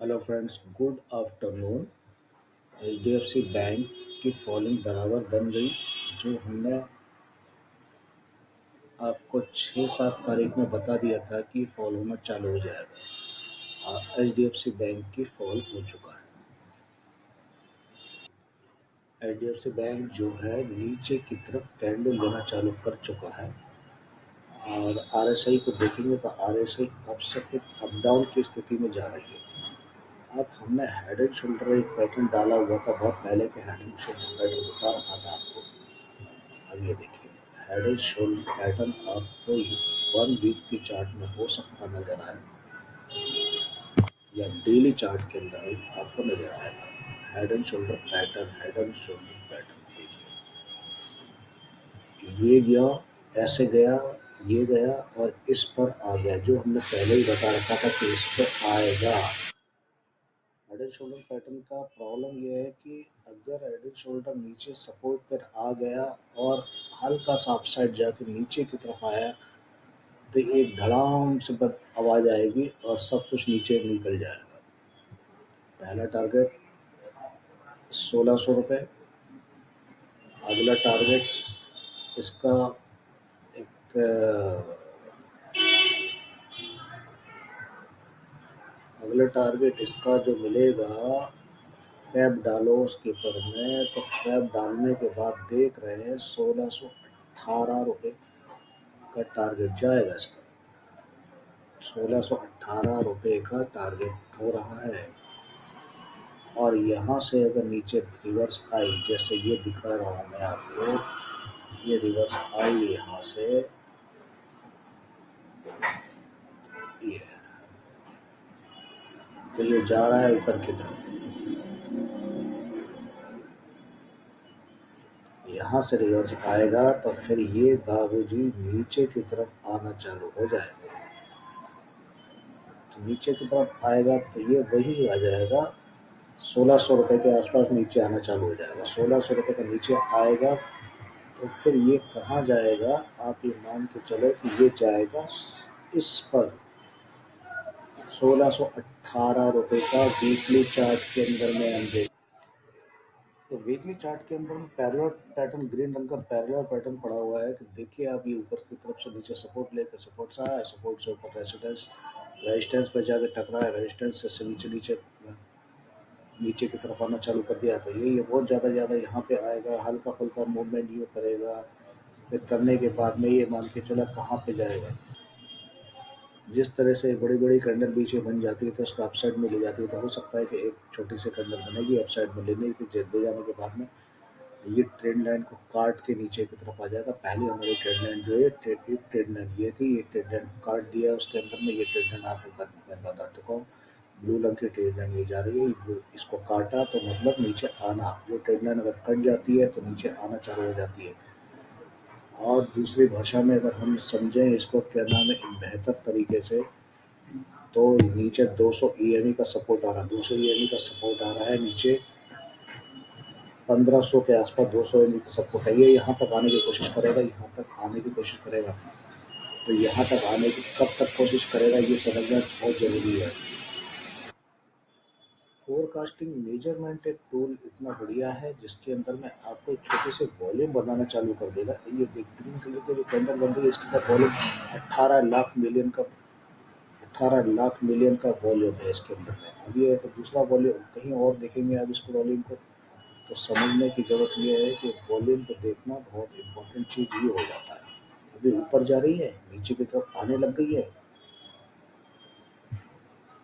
Hello friends, good afternoon. HDFC bank की following बराबर बन गई जो हमने आपको 6-7 तारीख में बता दिया था कि फॉल होना चालू हो जाएगा। एचडीएफसी बैंक की फॉल हो चुका है। एचडीएफसी बैंक जो है नीचे की तरफ कैंडल देना चालू कर चुका है और आरएसआई को देखेंगे तो आरएसआई अब से फिर अप डाउन की स्थिति में जा रही है। अब हमने हेड एंड शोल्डर एक पैटर्न डाला हुआ था, बहुत पहले के हेड एंड शोल्डर पैटर्न बता रखा था आपको। अब ये देखिए, हेड एंड शोल्डर पैटर्न आपको 1 वीक की चार्ट में हो सकता नजर आए या डेली चार्ट के अंदर भी आपको नजर आएगा। Head and shoulder pattern, head and shoulder pattern देखिए, ये गया, ऐसे गया, ये गया और इस पर आ गया, जो हमने पहले ही बता रखा था कि इस पर आएगा। हेड एंड शोल्डर पैटर्न का प्रॉब्लम ये है कि अगर हेड एंड शोल्डर नीचे सपोर्ट पर आ गया और हल्का सा अपसाइड जाके नीचे की तरफ आया तो एक धड़ाम से आवाज आएगी और सब कुछ नीचे निकल जाएगा। पहला टारगेट 1600 रुपये। अगला टारगेट इसका एक अगला टारगेट इसका जो मिलेगा, फैब डालो उसके ऊपर में, तो फैब डालने के बाद देख रहे हैं 1618 रुपये का टारगेट जाएगा इसका। 1618 रुपये का टारगेट हो रहा है। और यहाँ से अगर नीचे रिवर्स आई, जैसे ये दिखा रहा हूँ मैं आपको, ये रिवर्स आई यहाँ से, ये तो ये जा रहा है ऊपर की तरफ। यहाँ से रिवर्स आएगा तो फिर ये बाबूजी नीचे की तरफ आना चालू हो जाएगा। तो नीचे की तरफ आएगा तो ये वही आ जाएगा, 1600 रुपये के आसपास नीचे आना चालू हो जाएगा। 1600 रुपये का नीचे आएगा तो फिर ये कहाँ जाएगा, आप ये मान के चलो कि ये जाएगा इस पर 1618 रुपये का वीकली चार्ट के अंदर में हम देख। तो वीकली चार्ट के अंदर में पैरेलल पैटर्न, ग्रीन रंग का पैरेलल पैटर्न पड़ा हुआ है। तो देखिए आप, ये ऊपर की तरफ से नीचे सपोर्ट लेकर सपोर्ट से आया, सपोर्ट से ऊपर रेजिस्टेंस, रेजिस्टेंस पर जाकर टकराया, रेजिस्टेंस से नीचे नीचे नीचे की तरफ आना चालू कर दिया। तो ये बहुत ज़्यादा यहाँ पे आएगा, हल्का फुल्का मूवमेंट यूँ करेगा, फिर करने के बाद में ये मान के चला कहाँ पे जाएगा। जिस तरह से बड़ी-बड़ी कैंडल बीच में बन जाती है तो उसको अपसाइड में ले जाती है, तो हो सकता है कि एक छोटी सी कैंडल बनेगी अपसाइड में, लेने की ले जाने के बाद में ये ट्रेंड लाइन को काट के नीचे की तरफ आ जाएगा। पहले हमारी ट्रेंड लाइन जो है, एक ट्रेंड लाइन ये थी, ये ट्रेंड लाइन काट दिया उसके अंदर में, ये ट्रेंड लाइन आपको मैं बता चुका हूँ। ब्लू रंग की ट्रेंड लाइन ये जा रही है, इसको काटा तो मतलब नीचे आना, जो ट्रेंड लाइन अगर कट जाती है तो नीचे आना चालू हो जाती है। और दूसरी भाषा में अगर हम समझें इसको, क्या नाम है, बेहतर तरीके से, तो नीचे 200 ईएमई का सपोर्ट आ रहा है, 200 ईएमई का सपोर्ट आ रहा है नीचे, 1500 के आसपास 200 ईएमई का सपोर्ट है। ये यहाँ तक आने की कोशिश करेगा, यहाँ तक आने की कोशिश करेगा। तो यहाँ तक आने की कब तक कोशिश करेगा ये समझना बहुत ज़रूरी है। फोरकास्टिंग मेजरमेंट एक टूल इतना बढ़िया है जिसके अंदर में आपको एक छोटे से वॉल्यूम बनाना चालू कर देगा। ये देख, ग्रीन कलर के जो कैंडल बन रही है इसके पास वॉल्यूम 18 लाख मिलियन का वॉल्यूम है इसके अंदर में। अब ये तो दूसरा वॉल्यूम कहीं और देखेंगे आप इसको वॉल्यूम को, तो समझने की ज़रूरत ये है कि वॉल्यूम को देखना बहुत इम्पोर्टेंट चीज़ ये हो जाता है। अभी ऊपर जा रही है, नीचे की तरफ आने लग गई है।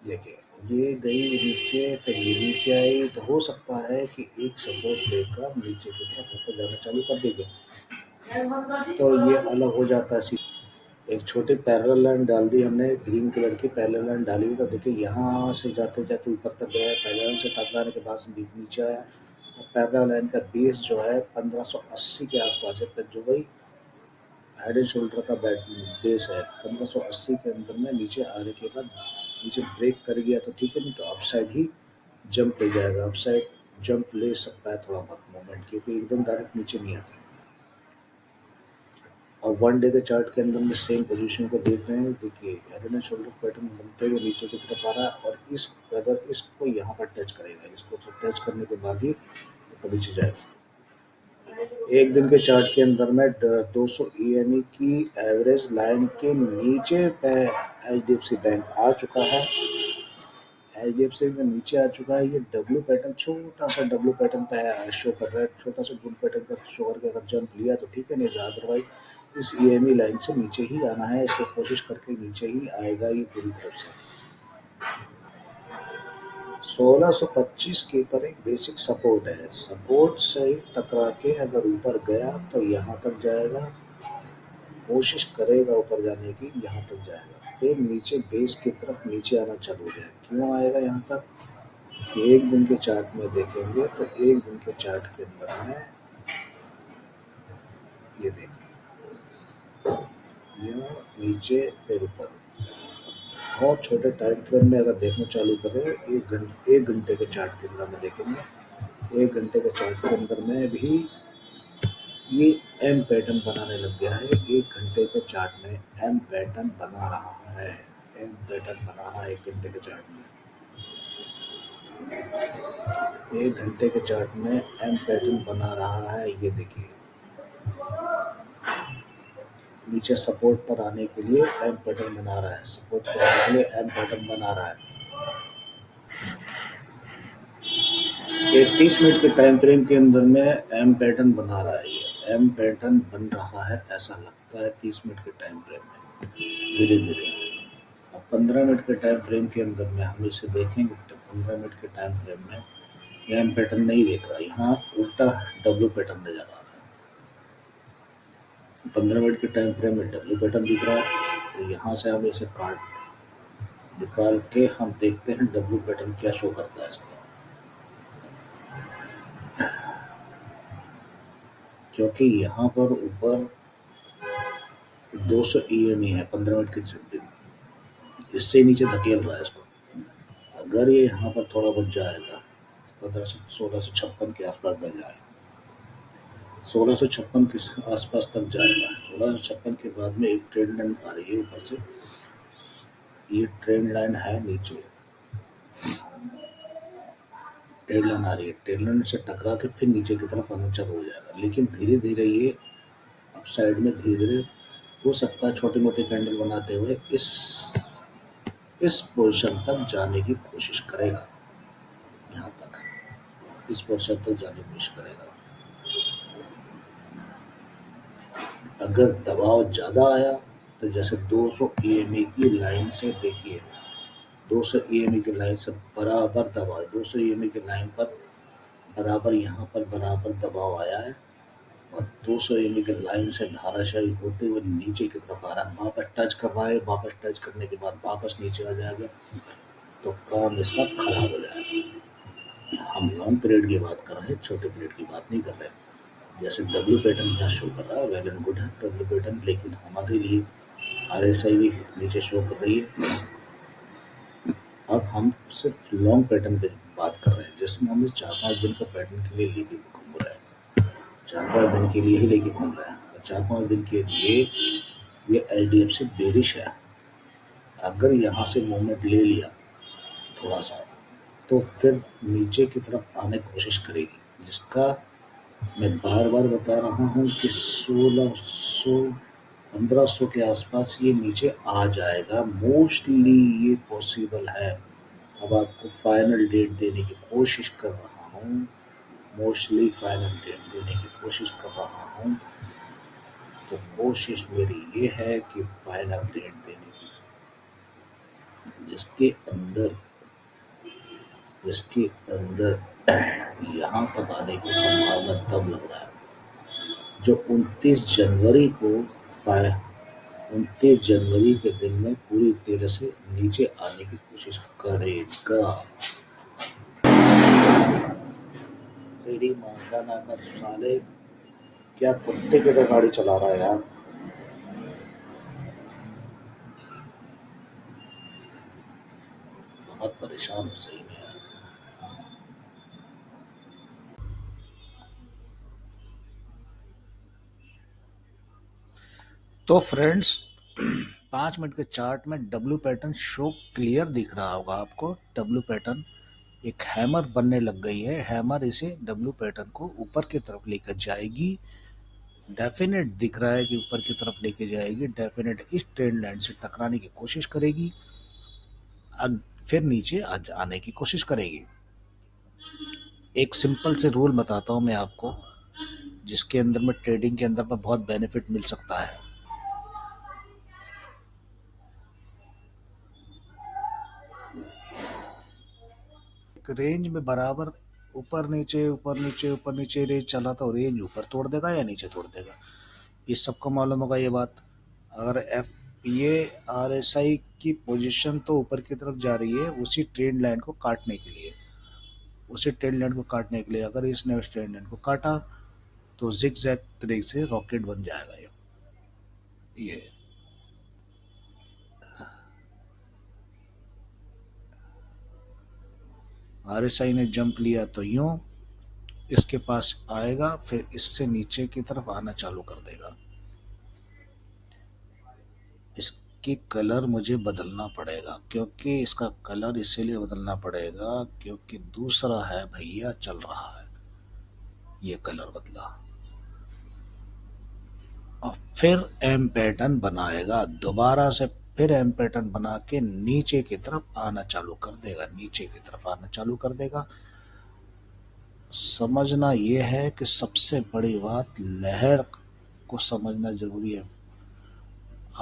देखिए, ये गई नीचे, फिर ये नीचे आई, तो हो सकता है कि एक सपोर्ट लेकर नीचे की तरफ ऊपर जाना चालू कर देगी, तो ये अलग हो जाता है। एक छोटी पैरेलल लाइन डाल दी हमने, ग्रीन कलर की पैरेलल लाइन डाली, तो देखिए यहाँ से जाते जाते ऊपर तक गया, पैरेलल से टकराने के बाद से नीचे आया। और पैरेलल लाइन का बेस जो है 1580 के आसपास है, फिर जो वही हेड एंड शोल्डर का बेस है 1580 के अंदर में, नीचे आने के बाद नीचे ब्रेक कर गया तो ठीक है, नहीं तो अपसाइड ही जंप ले जाएगा। अपसाइड जंप ले सकता है थोड़ा बहुत मोमेंट, क्योंकि एकदम डायरेक्ट नीचे नहीं आता। और वन डे के चार्ट के अंदर में सेम पोजीशन को देख रहे हैं। देखिए हेड एंड शोल्डर पैटर्न बनते हुए नीचे की तरफ आ रहा है और इस अगर इसको यहाँ पर टच करेगा, इसको तो टच करने के बाद ही ऊपर नीचे जाएगा। एक दिन के चार्ट के अंदर में 200 ईएमई की एवरेज लाइन के नीचे पे एचडीएफसी बैंक आ चुका है। एचडीएफसी में नीचे आ चुका है। ये डब्ल्यू पैटर्न, छोटा सा डब्ल्यू पैटर्न पे शो कर रहा है। छोटा सा बुल पैटर्न का शो करके अगर जंप लिया तो ठीक है, नहीं तो अदरवाइज इस ईएमई लाइन से नीचे ही आना है। इसको कोशिश करके नीचे ही आएगा ये पूरी तरफ से। 1625 के ऊपर एक बेसिक सपोर्ट है। सपोर्ट से टकरा के अगर ऊपर गया तो यहाँ तक जाएगा, कोशिश करेगा ऊपर जाने की, यहाँ तक जाएगा, फिर नीचे बेस की तरफ नीचे आना चालू हो जाएगा। क्यों आएगा यहाँ तक? एक दिन के चार्ट में देखेंगे तो एक दिन के चार्ट के अंदर में ये देखिए, यहाँ नीचे फिर ऊपर। बहुत छोटे टाइम फ्रेम में अगर देखना चालू करें, एक घंटे के चार्ट के अंदर में देखेंगे, एक घंटे के चार्ट के अंदर में भी ये एम पैटर्न बनाने लग गया है। एक घंटे के चार्ट में एम पैटर्न बना रहा है। एम पैटर्न बना रहा है एक घंटे के चार्ट में। एक घंटे के चार्ट में एम पैटर्न बना रहा है। ये देखिए नीचे सपोर्ट पर आने के लिए एम पैटर्न बना रहा है। सपोर्ट पर आने के लिए एम पैटर्न बना रहा है। एक 30 मिनट के टाइम फ्रेम के अंदर में एम पैटर्न बना रहा है। ये एम पैटर्न बन रहा है ऐसा लगता है 30 मिनट के टाइम फ्रेम में धीरे धीरे। अब 15 मिनट के टाइम फ्रेम के अंदर में हम इसे देखेंगे तो 15 मिनट के टाइम फ्रेम में ये एम पैटर्न नहीं दिख रहा, यहाँ उल्टा डब्ल्यू पैटर्न नजर आ रहा है। 15 मिनट के टाइम फ्रेम में डब्ल्यू पैटर्न दिख रहा है। तो यहाँ से हम इसे काट निकाल के हम देखते हैं डब्ल्यू पैटर्न क्या शो करता है इसका। क्योंकि यहाँ पर ऊपर 200 ईएमई है 15 मिनट के, इससे नीचे धकेल रहा है इसको। अगर ये यहाँ पर थोड़ा बहुत जाएगा 1656 के आसपास तक जाएगा, 1656 के आसपास तक जाएगा। 1656 के बाद में एक ट्रेंड लाइन आ रही है ऊपर से, ये ट्रेंड लाइन है नीचे, ट्रेंड लाइन आ रही है। ट्रेंड लाइन से टकरा के फिर नीचे की तरफ आना चालू हो जाएगा। लेकिन धीरे धीरे ये अप साइड में धीरे धीरे हो सकता है छोटे मोटे कैंडल बनाते हुए इस पोजीशन तक जाने की कोशिश करेगा। यहाँ तक इस पोजीशन तक जाने की कोशिश करेगा। अगर दबाव ज़्यादा आया तो जैसे 200 ईएमई की लाइन से देखिए, 200 ईएमई की लाइन से बराबर दबाव, 200 ईएमई की लाइन पर बराबर यहाँ पर बराबर दबाव आया है और 200 ईएमई की लाइन से धाराशायी होते हुए नीचे की तरफ आ रहा है। वापस टच कर रहा है, वापस टच करने के बाद वापस नीचे आ जाएगा तो काम इसका खराब हो जाएगा। हम लॉन्ग पीरियड की बात कर रहे हैं, छोटे पीरियड की बात नहीं कर रहे हैं। जैसे डब्ल्यू पैटर्न यहाँ शो कर रहा है, वेल एंड गुड है डब्ल्यू पैटर्न, लेकिन हमारे लिए आरएसआई भी नीचे शो कर रही है। अब हम सिर्फ लॉन्ग पैटर्न पे बात कर रहे हैं, जिसमें हमें 4-5 दिन का पैटर्न के लिए लेके घूम रहा है, 4-5 दिन के लिए ही लेके घूम रहा है। और 4-5 दिन के लिए ये एचडीएफसी बेरिश है। अगर यहाँ से मूवमेंट ले लिया थोड़ा सा तो फिर नीचे की तरफ आने की कोशिश करेगी, जिसका मैं बार बार बता रहा हूँ कि 1600-1500 के आसपास ये नीचे आ जाएगा। मोस्टली ये पॉसिबल है। अब आपको फाइनल डेट देने की कोशिश कर रहा हूँ, मोस्टली फाइनल डेट देने की कोशिश कर रहा हूँ। तो कोशिश मेरी ये है कि फाइनल डेट देने की, जिसके अंदर यहाँ तक आने की संभावना तब लग रहा है जो 29 जनवरी को 29 जनवरी के दिन में पूरी तरह से नीचे आने की कोशिश करेगा। तेरी माँ का नाका साले, क्या कुत्ते की तरह गाड़ी चला रहा है यार। बहुत परेशान हूँ सही में यार। तो फ्रेंड्स 5 मिनट के चार्ट में डब्ल्यू पैटर्न शो क्लियर दिख रहा होगा आपको। डब्ल्यू पैटर्न एक हैमर बनने लग गई है। हैमर इसे डब्ल्यू पैटर्न को ऊपर की तरफ लेकर जाएगी। डेफिनेट दिख रहा है कि ऊपर की तरफ लेके जाएगी। डेफिनेट इस ट्रेंड लाइन से टकराने की कोशिश करेगी, अब फिर नीचे आने की कोशिश करेगी। एक सिंपल से रूल बताता हूं मैं आपको, जिसके अंदर में ट्रेडिंग के अंदर में बहुत बेनिफिट मिल सकता है। एक रेंज में बराबर ऊपर नीचे ऊपर नीचे ऊपर नीचे रेंज चला तो रेंज ऊपर तोड़ देगा या नीचे तोड़ देगा, ये सबको मालूम होगा ये बात। अगर एफ ये आर एस आई की पोजीशन तो ऊपर की तरफ जा रही है उसी ट्रेंड लाइन को काटने के लिए, अगर इसने उस ट्रेंड लाइन को काटा तो जिग जैग तरीके से रॉकेट बन जाएगा। ये आर एस आई ने जंप लिया तो यूं इसके पास आएगा, फिर इससे नीचे की तरफ आना चालू कर देगा। इसकी कलर मुझे बदलना पड़ेगा, क्योंकि इसका कलर इसीलिए बदलना पड़ेगा क्योंकि दूसरा है भैया चल रहा है। ये कलर बदला और फिर एम पैटर्न बनाएगा दोबारा से, फिर एम पैटर्न बना के नीचे की तरफ आना चालू कर देगा। समझना ये है कि सबसे बड़ी बात लहर को समझना जरूरी है।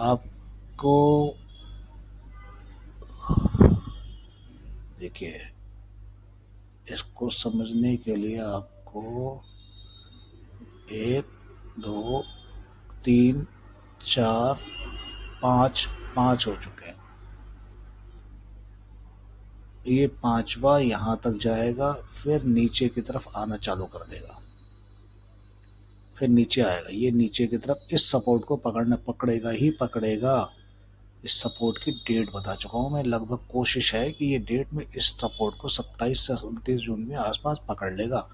आपको देखिए, इसको समझने के लिए आपको 1 2 3 4 5 हो चुके हैं। ये 5वां यहां तक जाएगा, फिर नीचे की तरफ आना चालू कर देगा, फिर नीचे आएगा। ये नीचे की तरफ इस सपोर्ट को पकड़ेगा। इस सपोर्ट की डेट बता चुका हूं मैं, लगभग कोशिश है कि ये डेट में इस सपोर्ट को 27 से 29 जून में आसपास पकड़ लेगा।